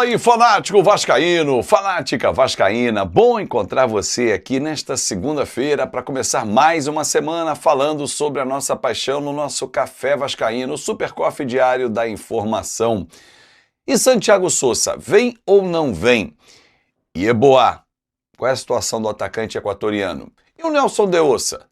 E aí, fanático vascaíno, fanática vascaína, bom encontrar você aqui nesta segunda-feira para começar mais uma semana falando sobre a nossa paixão no nosso Café Vascaíno, o Super Coffee Diário da Informação. E Santiago Sousa, vem ou não vem? E Eboá, qual é a situação do atacante equatoriano? E o Nelson de Ossa?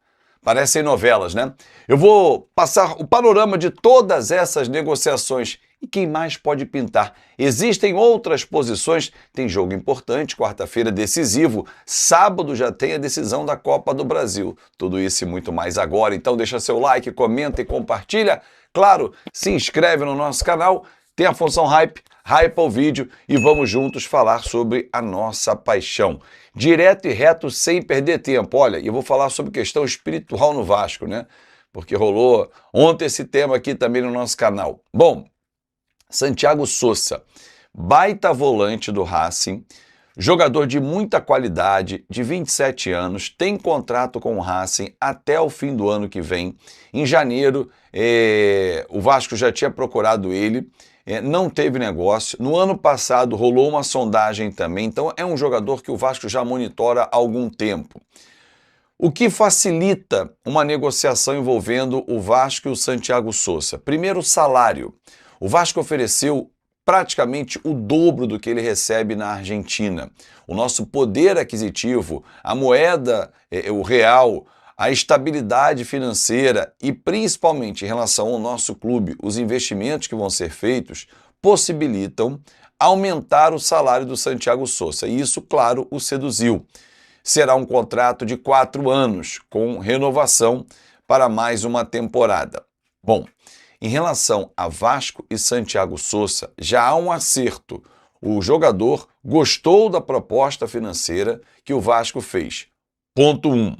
Parecem novelas, né? Eu vou passar o panorama de todas essas negociações. E quem mais pode pintar? Existem outras posições, tem jogo importante, quarta-feira decisivo, sábado já tem a decisão da Copa do Brasil. Tudo isso e muito mais agora, então deixa seu like, comenta e compartilha. Claro, se inscreve no nosso canal, tem a função hype, hypa o vídeo e vamos juntos falar sobre a nossa paixão. Direto e reto, sem perder tempo. Olha, eu vou falar sobre questão espiritual no Vasco, né? Porque rolou ontem esse tema aqui também no nosso canal. Bom, Santiago Sousa, baita volante do Racing, jogador de muita qualidade, de 27 anos, tem contrato com o Racing até o fim do ano que vem. Em janeiro, o Vasco já tinha procurado ele, não teve negócio. No ano passado rolou uma sondagem também, então é um jogador que o Vasco já monitora há algum tempo. O que facilita uma negociação envolvendo o Vasco e o Santiago Sousa? Primeiro, o salário. O Vasco ofereceu praticamente o dobro do que ele recebe na Argentina. O nosso poder aquisitivo, a moeda, o real, a estabilidade financeira e principalmente em relação ao nosso clube, os investimentos que vão ser feitos, possibilitam aumentar o salário do Santiago Sousa. E isso, claro, o seduziu. Será um contrato de 4 anos, com renovação para mais uma temporada. Bom, em relação a Vasco e Santiago Sousa, já há um acerto. O jogador gostou da proposta financeira que o Vasco fez. Ponto 1.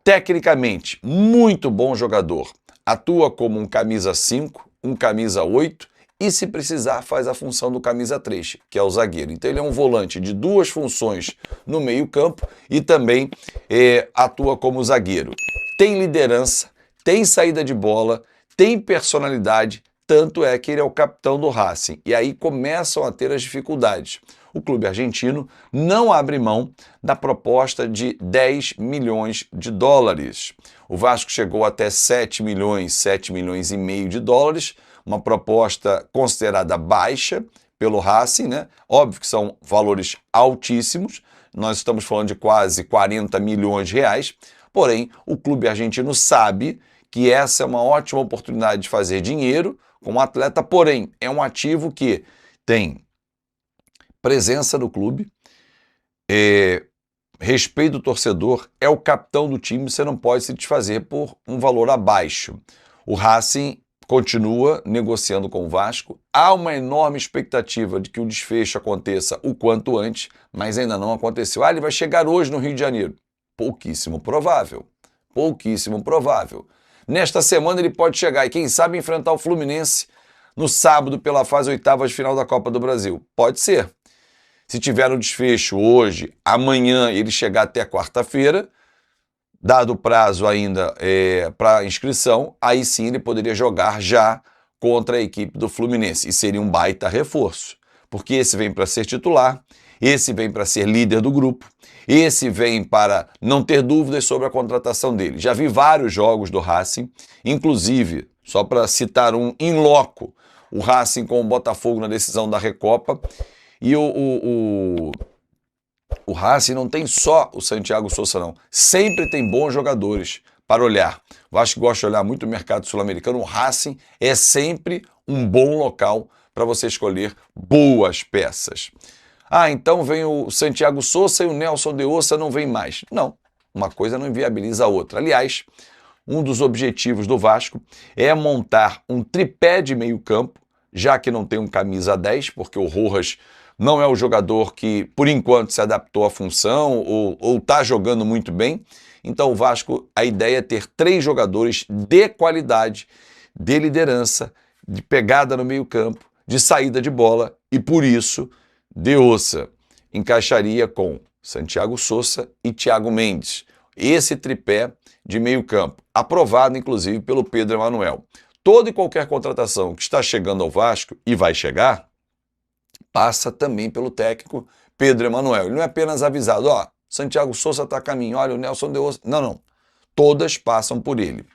Tecnicamente, muito bom jogador. Atua como um camisa 5, um camisa 8 e, se precisar, faz a função do camisa 3, que é o zagueiro. Então ele é um volante de 2 funções no meio-campo e também atua como zagueiro. Tem liderança, tem saída de bola, tem personalidade, tanto é que ele é o capitão do Racing. E aí começam a ter as dificuldades. O clube argentino não abre mão da proposta de 10 milhões de dólares. O Vasco chegou até 7 milhões e meio de dólares, uma proposta considerada baixa pelo Racing, né? Óbvio que são valores altíssimos, nós estamos falando de quase 40 milhões de reais, porém o clube argentino sabe que essa é uma ótima oportunidade de fazer dinheiro como atleta, porém é um ativo que tem presença no clube, respeito do torcedor, é o capitão do time, você não pode se desfazer por um valor abaixo. O Racing continua negociando com o Vasco, há uma enorme expectativa de que o desfecho aconteça o quanto antes, mas ainda não aconteceu. Ele vai chegar hoje no Rio de Janeiro. Pouquíssimo provável, pouquíssimo provável. Nesta semana ele pode chegar e, quem sabe, enfrentar o Fluminense no sábado pela fase oitavas de final da Copa do Brasil. Pode ser. Se tiver um desfecho hoje, amanhã ele chegar até quarta-feira, dado o prazo ainda para inscrição, aí sim ele poderia jogar já contra a equipe do Fluminense. E seria um baita reforço, porque esse vem para ser titular, esse vem para ser líder do grupo, esse vem para não ter dúvidas sobre a contratação dele. Já vi vários jogos do Racing, inclusive, só para citar um in loco, o Racing com o Botafogo na decisão da Recopa. E o Racing não tem só o Santiago Sousa, não. Sempre tem bons jogadores para olhar. Eu acho que gosto de olhar muito o mercado sul-americano. O Racing é sempre um bom local para você escolher boas peças. Então vem o Santiago Sousa e o Nelson de Ossa não vem mais. Não, uma coisa não inviabiliza a outra. Aliás, um dos objetivos do Vasco é montar um tripé de meio campo, já que não tem um camisa 10, porque o Rojas não é o jogador que, por enquanto, se adaptou à função ou está jogando muito bem. Então o Vasco, a ideia é ter 3 jogadores de qualidade, de liderança, de pegada no meio campo, de saída de bola e, por isso, de Ossa encaixaria com Santiago Sousa e Thiago Mendes. Esse tripé de meio campo, aprovado inclusive pelo Pedro Emanuel. Toda e qualquer contratação que está chegando ao Vasco e vai chegar, passa também pelo técnico Pedro Emanuel. Ele não é apenas avisado, ó, Santiago Souza está a caminho, olha, o Nelson de Ossa. Não, não. Todas passam por ele.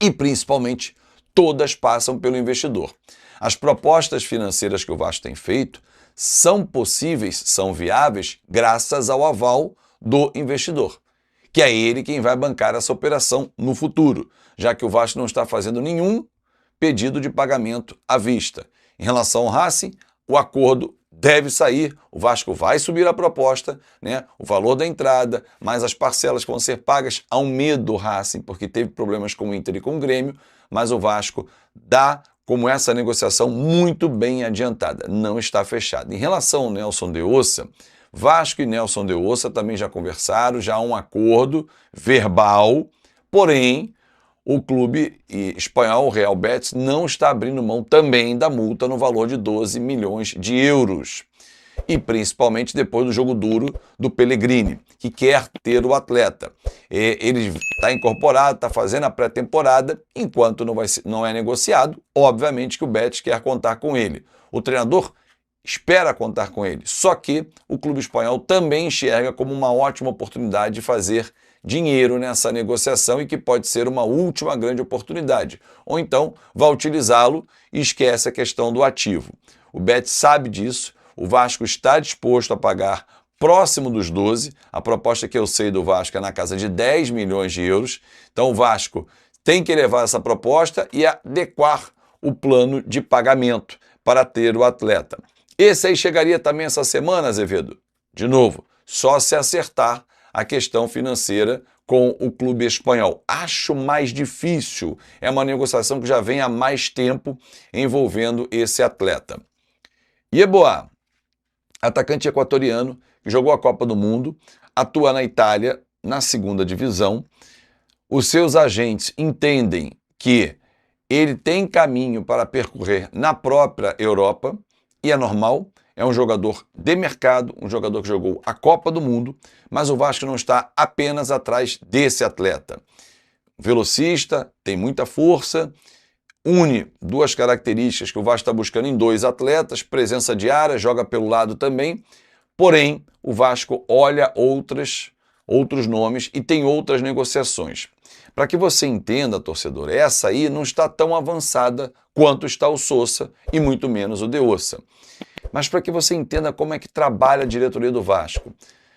E, principalmente, todas passam pelo investidor. As propostas financeiras que o Vasco tem feito são possíveis, são viáveis, graças ao aval do investidor, que é ele quem vai bancar essa operação no futuro, já que o Vasco não está fazendo nenhum pedido de pagamento à vista. Em relação ao Racing, o acordo deve sair, o Vasco vai subir a proposta, né? O valor da entrada, mais as parcelas que vão ser pagas, há um medo do Racing, porque teve problemas com o Inter e com o Grêmio, mas o Vasco dá como essa negociação muito bem adiantada, não está fechada. Em relação ao Nelson de Ossa, Vasco e Nelson de Ossa também já conversaram, já há um acordo verbal, porém o clube espanhol, o Real Betis, não está abrindo mão também da multa no valor de 12 milhões de euros. E principalmente depois do jogo duro do Pellegrini, que quer ter o atleta. Ele está incorporado, está fazendo a pré-temporada, enquanto não é negociado, obviamente que o Betis quer contar com ele. O treinador espera contar com ele, só que o clube espanhol também enxerga como uma ótima oportunidade de fazer dinheiro nessa negociação e que pode ser uma última grande oportunidade. Ou então vai utilizá-lo e esquece a questão do ativo. O Betis sabe disso, o Vasco está disposto a pagar próximo dos 12, a proposta que eu sei do Vasco é na casa de 10 milhões de euros, então o Vasco tem que levar essa proposta e adequar o plano de pagamento para ter o atleta. Esse aí chegaria também essa semana, Azevedo? De novo, só se acertar a questão financeira com o clube espanhol. Acho mais difícil, é uma negociação que já vem há mais tempo envolvendo esse atleta. Yeboah, atacante equatoriano, que jogou a Copa do Mundo, atua na Itália, na segunda divisão. Os seus agentes entendem que ele tem caminho para percorrer na própria Europa, e é normal. É um jogador de mercado, um jogador que jogou a Copa do Mundo, mas o Vasco não está apenas atrás desse atleta. Velocista, tem muita força, une duas características que o Vasco está buscando em dois atletas, presença de área, joga pelo lado também, porém o Vasco olha outros nomes e tem outras negociações. Para que você entenda, torcedor, essa aí não está tão avançada quanto está o Sousa e muito menos o de Ossa. Mas para que você entenda como é que trabalha a diretoria do Vasco.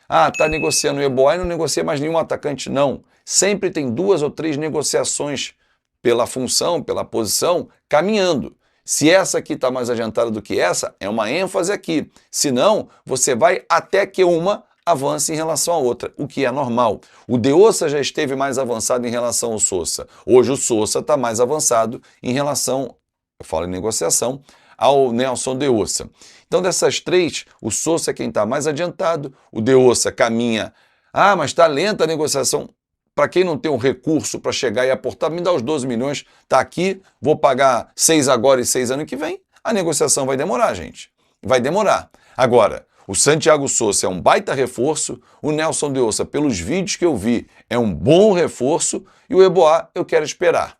Ah, está negociando o Yeboah e não negocia mais nenhum atacante, não. Sempre tem 2 ou 3 negociações pela função, pela posição, caminhando. Se essa aqui está mais adiantada do que essa, é uma ênfase aqui. Se não, você vai até que uma avance em relação à outra, o que é normal. O de Ossa já esteve mais avançado em relação ao Sousa. Hoje o Sousa está mais avançado em relação, eu falo em negociação, ao Nelson de Ossa. Então, dessas 3, o Sousa é quem está mais adiantado, o de Ossa caminha. Ah, mas está lenta a negociação. Para quem não tem um recurso para chegar e aportar, me dá os 12 milhões, está aqui, vou pagar 6 agora e 6 ano que vem, a negociação vai demorar, gente. Vai demorar. Agora, o Santiago Souza é um baita reforço, o Nelson de Ossa, pelos vídeos que eu vi, é um bom reforço, e o Yeboah eu quero esperar.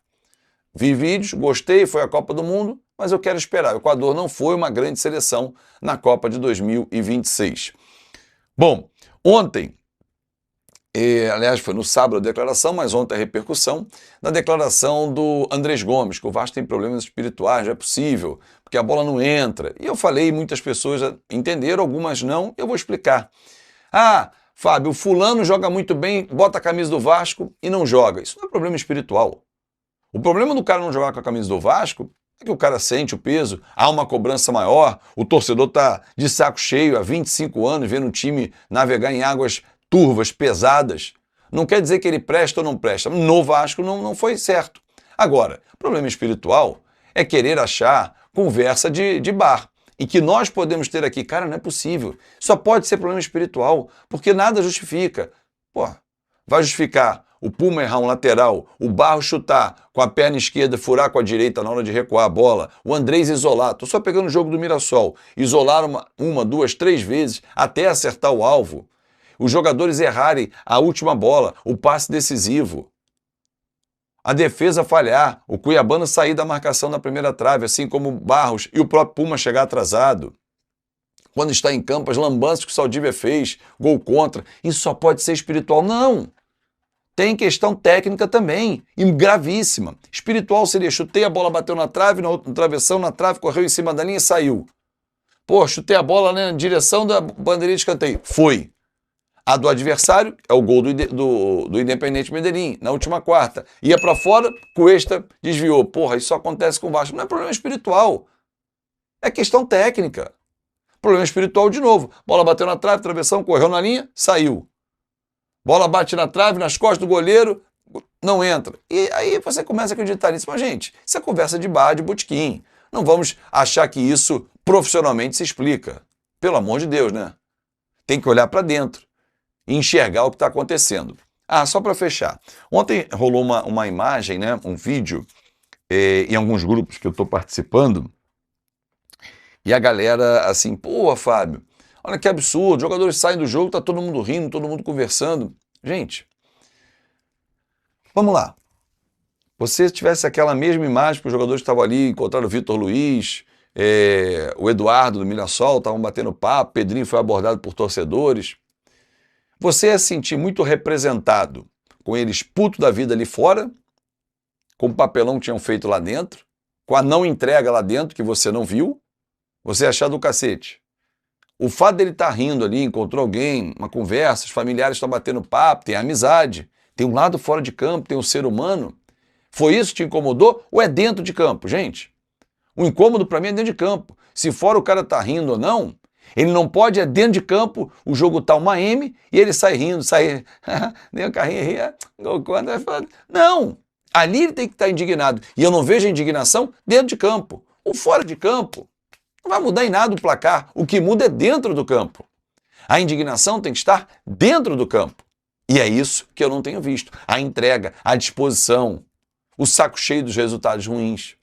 Vi vídeos, gostei, foi a Copa do Mundo, mas eu quero esperar. O Equador não foi uma grande seleção na Copa de 2026. Bom, ontem, aliás foi no sábado a declaração, mas ontem a repercussão, da declaração do Andrés Gomes, que o Vasco tem problemas espirituais, não é possível, porque a bola não entra. E eu falei, muitas pessoas entenderam, algumas não, eu vou explicar. Ah, Fábio, o fulano joga muito bem, bota a camisa do Vasco e não joga. Isso não é problema espiritual. O problema do cara não jogar com a camisa do Vasco é que o cara sente o peso, há uma cobrança maior, o torcedor está de saco cheio há 25 anos vendo o time navegar em águas turvas, pesadas. Não quer dizer que ele presta ou não presta. No Vasco não foi certo. Agora, problema espiritual é querer achar conversa de bar. E que nós podemos ter aqui, cara, não é possível. Só pode ser problema espiritual, porque nada justifica. Pô, vai justificar o Puma errar um lateral, o Barro chutar com a perna esquerda, furar com a direita na hora de recuar a bola, o Andrés isolar. Estou só pegando o jogo do Mirassol. Isolar uma, 2, 3 vezes até acertar o alvo. Os jogadores errarem a última bola, o passe decisivo. A defesa falhar, o Cuiabano sair da marcação na primeira trave, assim como o Barros e o próprio Puma chegar atrasado. quando está em campo, as lambanças que o Saldívia fez, gol contra, isso só pode ser espiritual. Não! Tem questão técnica também, e gravíssima. Espiritual seria, chutei, a bola bateu na trave, no travessão, na trave, correu em cima da linha e saiu. Pô, chutei a bola, né, na direção da bandeirinha de escanteio. Foi. A do adversário é o gol do Independente Medellín, na última quarta. Ia para fora, Cuesta desviou. Porra, isso só acontece com o Vasco. Não é problema espiritual. É questão técnica. Problema espiritual de novo. Bola bateu na trave, travessão, correu na linha, saiu. Bola bate na trave, nas costas do goleiro, não entra. E aí você começa a acreditar nisso. Mas, gente, isso é conversa de bar, de botequim. Não vamos achar que isso profissionalmente se explica. Pelo amor de Deus, né? Tem que olhar para dentro e enxergar o que está acontecendo. Ah, só para fechar. Ontem rolou uma imagem, né, um vídeo, em alguns grupos que eu estou participando, e a galera assim, pô, Fábio, olha que absurdo, os jogadores saem do jogo, tá todo mundo rindo, todo mundo conversando. Gente, vamos lá. Se tivesse aquela mesma imagem que os jogadores estavam ali, encontraram o Vitor Luiz, o Eduardo do Mirassol, estavam batendo papo, Pedrinho foi abordado por torcedores. Você ia se sentir muito representado com eles puto da vida ali fora, com o papelão que tinham feito lá dentro, com a não entrega lá dentro que você não viu, você ia achar do cacete. O fato dele estar rindo ali, encontrou alguém, uma conversa, os familiares estão batendo papo, tem amizade, tem um lado fora de campo, tem um ser humano. Foi isso que te incomodou ou é dentro de campo, gente? O incômodo para mim é dentro de campo. Se fora o cara tá rindo ou não, ele não pode, é dentro de campo, o jogo tá uma M e ele sai rindo, sai... nem o carrinho ria, gol contra, não! Ali ele tem que estar indignado. E eu não vejo a indignação dentro de campo. Ou fora de campo. Não vai mudar em nada o placar. O que muda é dentro do campo. A indignação tem que estar dentro do campo. E é isso que eu não tenho visto. A entrega, a disposição, o saco cheio dos resultados ruins.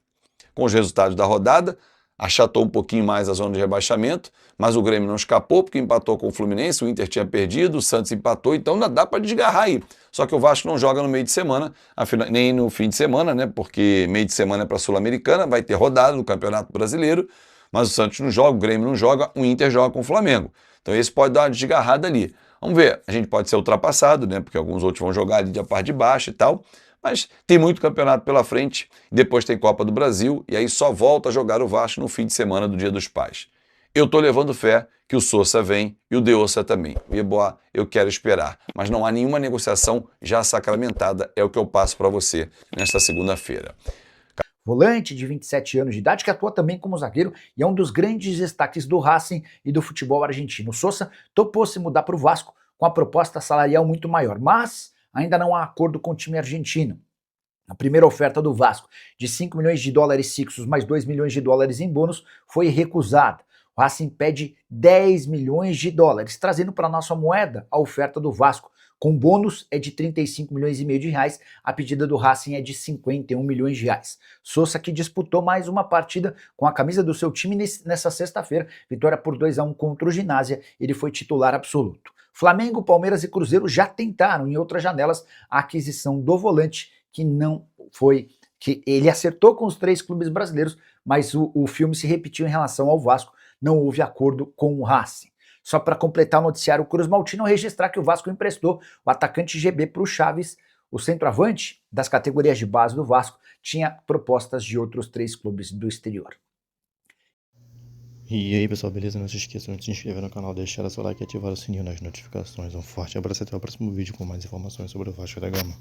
Com os resultados da rodada, achatou um pouquinho mais a zona de rebaixamento, mas o Grêmio não escapou porque empatou com o Fluminense, o Inter tinha perdido, o Santos empatou, então ainda dá para desgarrar aí. Só que o Vasco não joga no meio de semana, nem no fim de semana, né? Porque meio de semana é para a Sul-Americana, vai ter rodada no Campeonato Brasileiro, mas o Santos não joga, o Grêmio não joga, o Inter joga com o Flamengo. Então esse pode dar uma desgarrada ali. Vamos ver, a gente pode ser ultrapassado, né? Porque alguns outros vão jogar ali de a parte de baixo e tal, mas tem muito campeonato pela frente, depois tem Copa do Brasil, e aí só volta a jogar o Vasco no fim de semana do Dia dos Pais. Eu estou levando fé que o Sousa vem e o Deossa também. O Yeboah, eu quero esperar, mas não há nenhuma negociação já sacramentada, é o que eu passo para você nesta segunda-feira. Volante de 27 anos de idade, que atua também como zagueiro e é um dos grandes destaques do Racing e do futebol argentino. O Sousa topou se mudar para o Vasco com a proposta salarial muito maior, mas ainda não há acordo com o time argentino. A primeira oferta do Vasco, de 5 milhões de dólares fixos mais 2 milhões de dólares em bônus, foi recusada. O Racing pede 10 milhões de dólares, trazendo para a nossa moeda a oferta do Vasco. Com bônus é de 35 milhões e meio de reais, a pedida do Racing é de 51 milhões de reais. Sousa que disputou mais uma partida com a camisa do seu time nessa sexta-feira, vitória por 2-1 contra o Ginásia, ele foi titular absoluto. Flamengo, Palmeiras e Cruzeiro já tentaram em outras janelas a aquisição do volante, que não foi, que ele acertou com os 3 clubes brasileiros, mas o filme se repetiu em relação ao Vasco, não houve acordo com o Racing. Só para completar o noticiário Cruz Maltino, registrar que o Vasco emprestou o atacante GB para o Chaves. O centroavante das categorias de base do Vasco tinha propostas de outros 3 clubes do exterior. E aí pessoal, beleza? Não se esqueçam de se inscrever no canal, deixar o seu like e ativar o sininho nas notificações. Um forte abraço e até o próximo vídeo com mais informações sobre o Vasco da Gama.